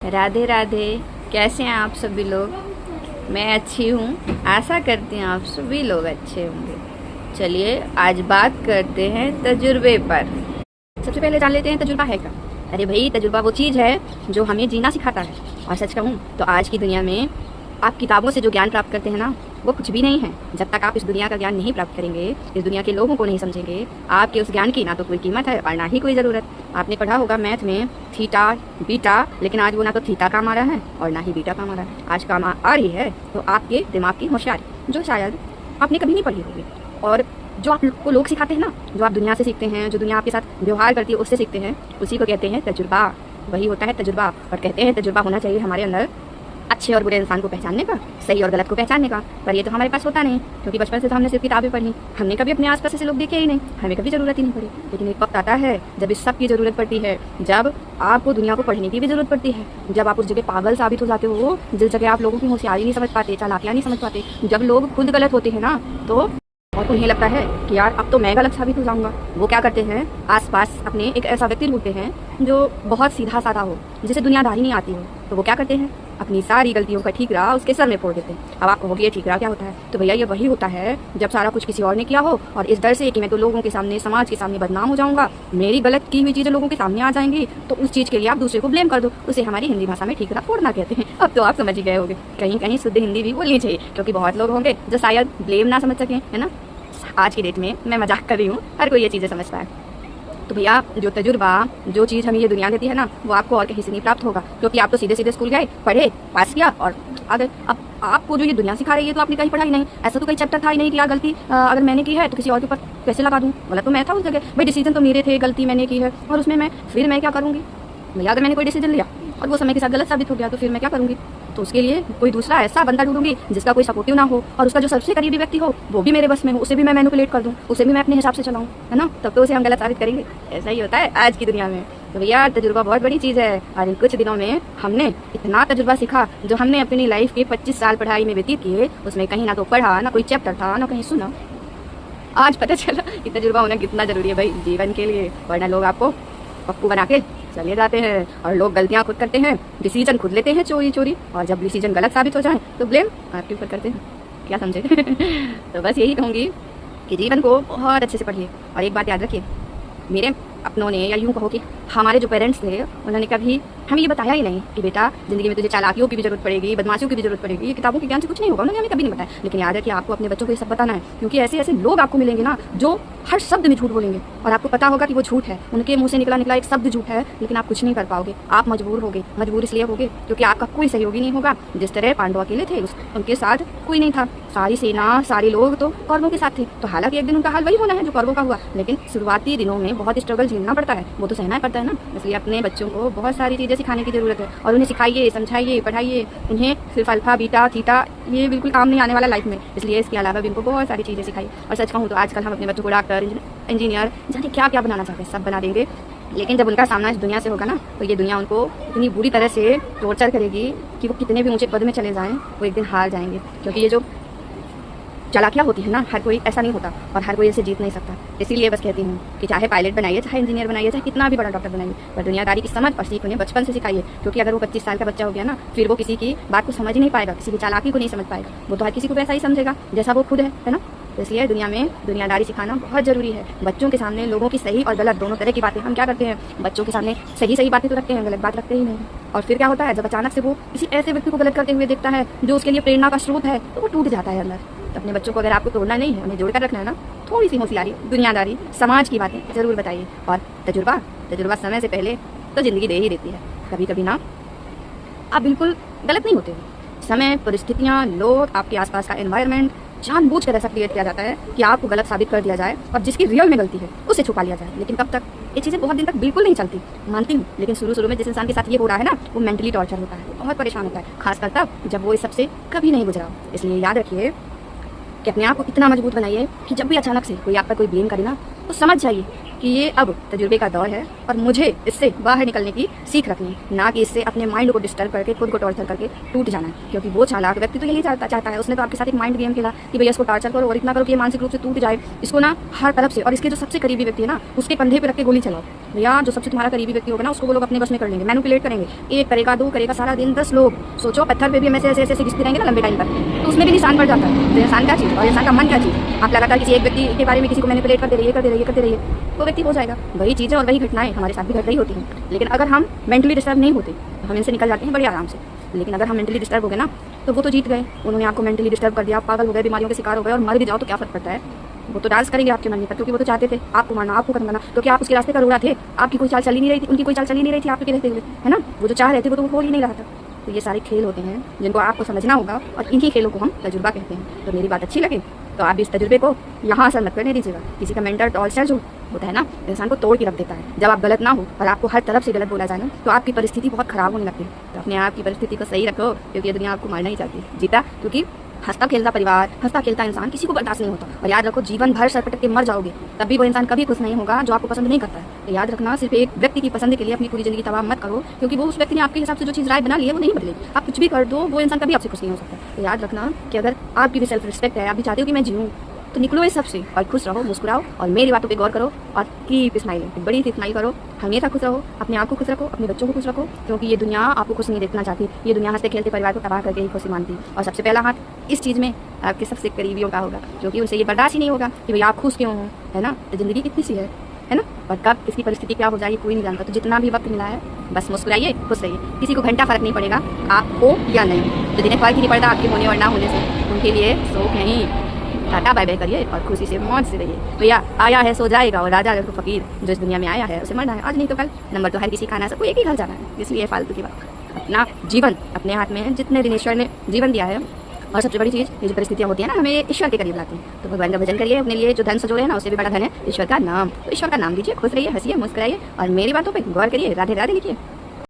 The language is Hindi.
राधे राधे। कैसे हैं आप सभी लोग? मैं अच्छी हूँ, आशा करती हूँ आप सभी लोग अच्छे होंगे। चलिए आज बात करते हैं तजुर्बे पर। सबसे पहले जान लेते हैं तजुर्बा है क्या। अरे भाई, तजुर्बा वो चीज़ है जो हमें जीना सिखाता है। और सच कहूँ तो आज की दुनिया में आप किताबों से जो ज्ञान प्राप्त करते हैं ना, वो कुछ भी नहीं है। जब तक आप इस दुनिया का ज्ञान नहीं प्राप्त करेंगे, इस दुनिया के लोगों को नहीं समझेंगे, आपके उस ज्ञान की ना तो कोई कीमत है और ना ही कोई ज़रूरत। आपने पढ़ा होगा मैथ में थीटा बीटा, लेकिन आज वो ना तो थीटा काम आ रहा है और ना ही बीटा काम आ रहा है। आज काम आ रही है तो आपके दिमाग की होशियारी, जो शायद आपने कभी नहीं पढ़ी होगी। और जो आपको लोग सिखाते हैं ना, जो आप दुनिया से सीखते हैं, जो दुनिया आपके साथ व्यवहार करती है उससे सीखते हैं, उसी को कहते हैं तजुर्बा। वही होता है तजुर्बा। और कहते हैं तजुर्बा होना चाहिए हमारे अंदर अच्छे और बुरे इंसान को पहचानने का, सही और गलत को पहचानने का। पर ये तो हमारे पास होता नहीं, क्योंकि बचपन से तो हमने सिर्फ किताबें पढ़ी, हमने कभी अपने आसपास ऐसे लोग देखे ही नहीं, हमें कभी ज़रूरत ही नहीं पड़ी। लेकिन एक वक्त आता है जब इस सब की ज़रूरत पड़ती है, जब आपको दुनिया को पढ़ने की भी ज़रूरत पड़ती है, जब आप उस जगह पागल साबित हो जाते हो, जिस जगह आप लोगों की होशियारी नहीं समझ पाते, चालाकियाँ नहीं समझ पाते, जब लोग खुद गलत होते हैं ना, तो और उन्हें लगता है कि यार अब तो मैं गलत साबित हो जाऊंगा। वो क्या करते हैं, आसपास अपने एक ऐसा व्यक्ति ढूंढते हैं जो बहुत सीधा साधा हो, जिसे दुनियादारी नहीं आती हो। तो वो क्या करते हैं, अपनी सारी गलतियों का ठीकरा उसके सर में फोड़ देते हैं। अब आप कहोगे ये ठीकरा क्या होता है? तो भैया ये वही होता है जब सारा कुछ किसी और ने किया हो और इस डर से कि मैं तो लोगों के सामने, समाज के सामने बदनाम हो जाऊंगा, मेरी गलत की हुई चीज़ें लोगों के सामने आ जाएंगी, तो उस चीज़ के लिए आप दूसरे को ब्लेम कर दो। उसे हमारी हिंदी भाषा में ठीकरा फोड़ना कहते हैं। अब तो आप समझ ही गए होंगे, कहीं कहीं शुद्ध हिंदी भी बोलनी चाहिए, क्योंकि बहुत लोग होंगे जो शायद ब्लेम ना समझ सकें, है ना। आज की डेट में मैं मजाक कर रही हूँ, हर कोई ये चीज़ें समझता है। तो भैया जो तजुर्बा, जो चीज़ हमें ये दुनिया देती है ना, वो आपको और कहीं से नहीं प्राप्त होगा, क्योंकि आप तो सीधे सीधे स्कूल गए, पढ़े, पास किया और आ गए। अब आपको जो ये दुनिया सिखा रही है तो आपने कहीं पढ़ा ही नहीं। ऐसा तो कई चैप्टर था ही नहीं कि यार गलती अगर मैंने की है तो किसी और के ऊपर कैसे लगा दूँ, गलत तो मैं था उस जगह। भाई डिसीजन तो मेरे थे, गलती मैंने की है और उसमें मैं क्या करूँगी भैया? अगर मैंने कोई डिसीजन लिया और वो समय के साथ गलत साबित हो गया तो फिर मैं क्या करूँगी? तो उसके लिए कोई दूसरा ऐसा बंदा ढूंढूंगी जिसका कोई सपोर्टिव ना हो, और उसका जो सबसे करीबी व्यक्ति हो वो भी मेरे बस में हो, उसे भी मैं मैनिपुलेट कर दूं, उसे भी मैं अपने हिसाब से चलाऊं, है ना। तब तो उसे हम गलत साबित करेंगे। ऐसा ही होता है आज की दुनिया में। तो भैया तजुर्बा बहुत बड़ी चीज़ है, और इन कुछ दिनों में हमने इतना तजुर्बा सीखा जो हमने अपनी लाइफ के 25 साल पढ़ाई में व्यतीत किए, उसमें कहीं ना तो पढ़ा, ना कोई चैप्टर था, ना कहीं सुना। आज पता चला कि तजुर्बा होना कितना जरूरी है भाई जीवन के लिए, वरना लोग आपको पप्पू बना के चले जाते हैं। और लोग गलतियां खुद करते हैं, डिसीजन खुद लेते हैं चोरी चोरी, और जब डिसीजन गलत साबित हो जाए तो ब्लेम आपके ऊपर करते हैं। क्या समझे? तो बस यही कहूँगी कि जीवन को बहुत अच्छे से पढ़िए। और एक बात याद रखिए, मेरे अपनों ने, या यूँ कहो कि हमारे जो पेरेंट्स थे, उन्होंने कभी हमें ये बताया ही नहीं कि बेटा ज़िंदगी में तुझे चालाकियों की भी जरूरत पड़ेगी, बदमाशियों की भी जरूरत पड़ेगी। ये किताबों के ज्ञान से कुछ नहीं होगा, उन्होंने हमें कभी नहीं बताया। लेकिन याद रखिए आपको अपने बच्चों को ये सब बताना है, क्योंकि ऐसे ऐसे लोग आपको मिलेंगे ना जो हर शब्द में झूठ बोलेंगे, और आपको पता होगा कि वो झूठ है, उनके मुंह से निकला एक शब्द झूठ है, लेकिन आप कुछ नहीं कर पाओगे। आप मजबूर होगे, मजबूर इसलिए होगे क्योंकि आपका कोई सहयोगी नहीं होगा। जिस तरह पांडव अकेले थे, उनके साथ कोई नहीं था, सारी सेना, सारे लोग तो कौरवों के साथ थे। तो हालांकि एक दिन उनका हाल वही होना है जो कौरवों का हुआ, लेकिन शुरुआती दिनों में बहुत स्ट्रगल झेलना पड़ता है, वो तो सहना पड़ता है ना। इसलिए अपने बच्चों को बहुत सारी चीज़ें सिखाने की जरूरत है, और उन्हें सिखाइए, समझाइए, पढ़ाइए। उन्हें सिर्फ अल्फा बीटा थीटा ये बिल्कुल काम नहीं आने वाला लाइफ में, इसलिए इसके अलावा भी उनको बहुत सारी चीज़ें सिखाइए। और सच कहूँ तो आजकल हम अपने बच्चों को डॉक्टर, इंजीनियर, जाने क्या क्या बनाना चाहते हैं, सब बना देंगे। लेकिन जब उनका सामना इस दुनिया से होगा ना, तो ये दुनिया उनको इतनी बुरी तरह से टॉर्चर करेगी कि वो कितने भी ऊंचे पद में चले जाएं, वो एक दिन हार जाएंगे। क्योंकि ये जो चालाकियाँ होती है ना, हर कोई ऐसा नहीं होता और हर कोई इसे जीत नहीं सकता। इसीलिए बस कहती हूँ कि चाहे पायलट बनाइए, चाहे इंजीनियर बनाइए, चाहे कितना भी बड़ा डॉक्टर बनाइए, पर दुनियादारी की समझ और सीख उन्हें बचपन से सिखाइए। क्योंकि अगर वो 25 साल का बच्चा हो गया ना, फिर वो किसी की बात को समझ ही नहीं पाएगा, किसी की चालाकी को नहीं समझ पाएगा। वो तो हर किसी को वैसा ही समझेगा जैसा वो खुद है ना। तो इसलिए दुनिया में दुनियादारी सिखाना बहुत ज़रूरी है। बच्चों के सामने लोगों की सही और गलत दोनों तरह की बातें हम क्या करते हैं, बच्चों के सामने सही बातें तो रखते हैं, गलत बात रखते ही नहीं। और फिर क्या होता है, जब अचानक से वो किसी ऐसे व्यक्ति को गलत करते हुए देखता है जो उसके लिए प्रेरणा का स्रोत है, तो वो टूट जाता है अंदर। तो अपने बच्चों को अगर आपको तोड़ना नहीं है, उन्हें जोड़कर रखना है ना, थोड़ी सी होशियारी, दुनियादारी, समाज की बातें ज़रूर बताइए। और तजुर्बा समय से पहले तो ज़िंदगी दे ही देती है। कभी कभी ना आप बिल्कुल गलत नहीं होते हो। समय, परिस्थितियाँ, लोग, आपके आसपास का एनवायरनमेंट जानबूझकर ऐसा क्रिएट किया जाता है कि आपको गलत साबित कर दिया जाए, और जिसकी रियल में गलती है उसे छुपा लिया जाए। लेकिन कब तक? ये चीज़ें बहुत दिन तक बिल्कुल नहीं चलती, मानती हूँ। लेकिन शुरू में जिस इंसान के साथ ये हो रहा है ना, वो मेंटली टॉर्चर होता है, बहुत परेशान होता है, खासकर तब जब वो इस सबसे कभी नहीं गुजरा। इसलिए याद रखिए कि अपने आप को इतना मजबूत बनाइए कि जब भी अचानक से कोई आप पर कोई ब्लेम करे ना, तो समझ जाइए कि ये अब तजुर्बे का दौर है और मुझे इससे बाहर निकलने की सीख रखनी है, ना कि इससे अपने माइंड को डिस्टर्ब करके खुद को टॉर्चर करके टूट जाना है। क्योंकि वो चालाक व्यक्ति तो यही चाहता है, उसने तो आपके साथ एक माइंड गेम खेला कि भैया इसको टॉर्चर करो और इतना करो कि ये मानसिक रूप से टूट जाए, इसको ना हर तरफ से, और इसके जो सबसे करीबी व्यक्ति है ना उसके कंधे पर रख के गोली चलाओ। भैया जो सबसे तुम्हारा करीबी व्यक्ति होगा ना उसको वो लोग अपने बस में कर लेंगे, मैनिपुलेट करेंगे, एक करेगा, दो करेगा, सारा दिन 10 लोग। सोचो पत्थर पे भी हम ऐसे ऐसे घिसते रहेंगे ना लंबे टाइम तक, तो उसमें भी निशान पड़ जाता है। तो इंसान क्या चीज़ और इंसान का मन क्या चीज़, आप लगातार किसी एक व्यक्ति के बारे में किसी को मैनिपुलेट करते रहिए, वो व्यक्ति हो जाएगा। वही चीज़ें और वही घटनाएं हमारे साथ भी घट रही होती हैं। लेकिन अगर हम मेंटली डिस्टर्ब नहीं होते तो हम इनसे निकल जाते हैं बड़े आराम से। लेकिन अगर हम मेंटली डिस्टर्ब हो गए ना तो वो तो जीत गए, उन्होंने आपको मेंटली डिस्टर्ब कर दिया, आप पागल हो गए, बीमारियों के शिकार हो गए और मर भी जाओ तो क्या फर्क पड़ता है। वो तो डांस करेंगे आपके मन पर, क्योंकि वो तो चाहते थे आपको मारना, आपको खत्म करना, क्योंकि आप उसके रास्ते पर रोड़ा थे, आपकी कोई चाल चल ही नहीं रही थी, उनकी कोई चाल चल ही नहीं रही थी आपके रहते हुए, है ना। वो जो चाह रहे थे वो तो हो ही नहीं रहा था। तो ये सारे खेल होते हैं जिनको आपको समझना होगा और इन्हीं खेलों को हम तजुर्बा कहते हैं। तो मेरी बात अच्छी लगे तो आप इस तजुर्बे को यहाँ असर मत करने दीजिएगा। किसी का मेंटल टॉर्चर जो होता है ना इंसान को तोड़ के रख देता है। जब आप गलत ना हो और आपको हर तरफ से गलत बोला जाए ना तो आपकी परिस्थिति बहुत खराब होने लगती है। तो अपने आप की परिस्थिति को सही रखो, क्योंकि ये दुनिया आपको मारना ही चाहती है। जीता क्योंकि हंसता खेलता परिवार, हंसता खेलता इंसान किसी को बर्दाश्त नहीं होता। और याद रखो जीवन भर सर पटक के मर जाओगे तब भी वो इंसान कभी खुश नहीं होगा जो आपको पसंद नहीं करता है। तो याद रखना, सिर्फ एक व्यक्ति की पसंद के लिए अपनी पूरी जिंदगी तबाह मत करो, क्योंकि वो उस व्यक्ति ने आपके हिसाब से जो चीज़ राय बना ली है वो नहीं बदलेगी। आप कुछ भी कर दो वो इंसान कभी आपसे खुश नहीं हो सकता। तो याद रखना कि अगर आपकी भी सेल्फ रिस्पेक्ट है, आप भी चाहते हो कि मैं जीऊँ, तो निकलो इस सबसे और खुश रहो, मुस्कुराओ और मेरी बातों पे गौर करो और कीप स्माइलिंग, बड़ी सी स्माइल करो। हमेशा खुश रहो, अपने आप को खुश रखो, अपने बच्चों को खुश रखो, क्योंकि ये दुनिया आपको खुश नहीं देखना चाहती। ये दुनिया हंसते खेलते परिवार को तबाह करके ही खुशी मानती। और सबसे पहला हाथ इस चीज़ में आपके सबसे करीबियों का होगा, क्योंकि उनसे ये बर्दाश्त ही नहीं होगा कि भैया आप खुश क्यों हो, है ना। तो ज़िंदगी कितनी सी है ना, और कब किसकी परिस्थिति क्या हो जाए कोई नहीं जानता। तो जितना भी वक्त मिला है बस मुस्कुराइए, खुश रहिए। किसी को घंटा फर्क नहीं पड़ेगा आप हो या नहीं, तो जिन्हें फर्क ही नहीं पड़ता आपके होने और ना होने से, उनके लिए शौक नहीं। टाटा बाय बाय करिए और खुशी से मौज से रहिए। भैया आया है सो जाएगा और राजा अगर फकीर जो इस दुनिया में आया है उसे मरना है, आज नहीं तो कल। नंबर तो हर किसी खाना सबको एक ही घर जाना है, इसलिए फालतू की बात। अपना जीवन अपने हाथ में है, जितने दिन ईश्वर ने जीवन दिया है। और सबसे बड़ी चीज़ ये जो परिस्थितियाँ होती है ना हमें ईश्वर के करीब लाती हैं। तो भगवान का भजन करिए, अपने लिए जो धन सजोड़े हैं ना उससे भी बड़ा धन है ईश्वर का नाम। तो ईश्वर का नाम लीजिए, खुश रहिए, हंसिए, मुस्कुराइए और मेरी बातों पर गौर करिए। राधे राधे लिखिए।